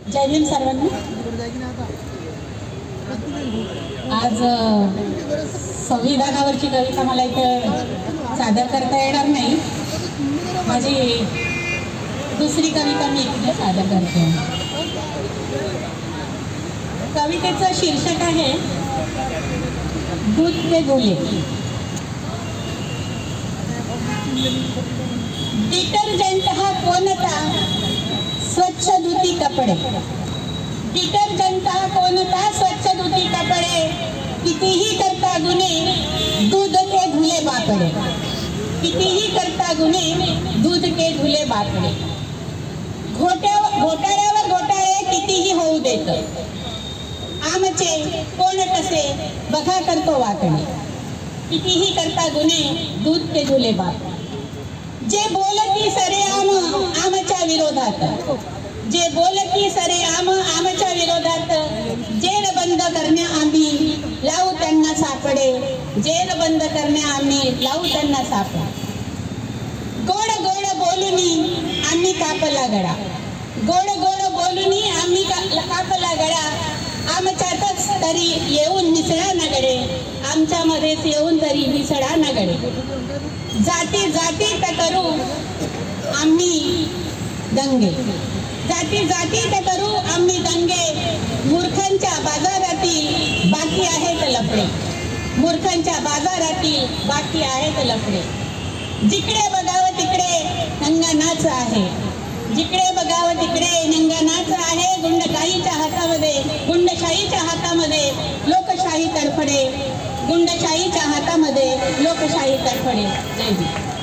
जय भीम सर्वांना। आज संविधानावरची कविता मला इथे सादर करता येणार नाही। माझी दुसरी कविता मी इथे सादर करते। कवितेचं शीर्षक आहे दूध के गोले। डिटर्जंट हा कोणता, स्वच्छ धुती कपडे। डिटर्जंट हा कोणता, स्वच्छ धुती कपडे। कितीही करता गुन्हे, दूध के धुले बापडे। कितीही करता गुन्हे, दूध के धुले बापडे। घोटाळ्यावर घोटाळे कितीही होऊ देत, आमचे कोण कसे बघा करतो वाटणे। कितीही करता गुन्हे, दूध के धुले बापडे। जे बोलती सरेआम आमच्या विरोधात, जे बोलती सरेआम आमच्या विरोधात, जेल बंद करण्या आम्ही लावू त्यांना सापडे। जेल बंद करण्या आम्ही लावू त्यांना सापडे। गोड गोड बोलूनी आम्ही कापला गळा, गोड गोड बोलूनी आम्ही कापला गळा। आमच्यातच तरी येऊन मिसळा नगडे, आमच्यामध्येच येऊन तरी मिसळा नगडे। जाती जाती करू आम्ही दंगे, जाती जाती करू आम्ही दंगे। मूर्खांच्या बाजारातील बाकी आहेत लफडे, मूर्खांच्या बाजारातील बाकी आहेत लफडे। जिकडे बघावं तिकडे नंगा नाच आहे, जिकडे बघावं तिकडे नंगा नाच आहे। गुंडशाहीच्या हातामध्ये, गुंडशाहीच्या हातामध्ये लोकशाही तडफडे, गुंडशाहीच्या हातामध्ये लोकशाही तडफडे। जय हिंद।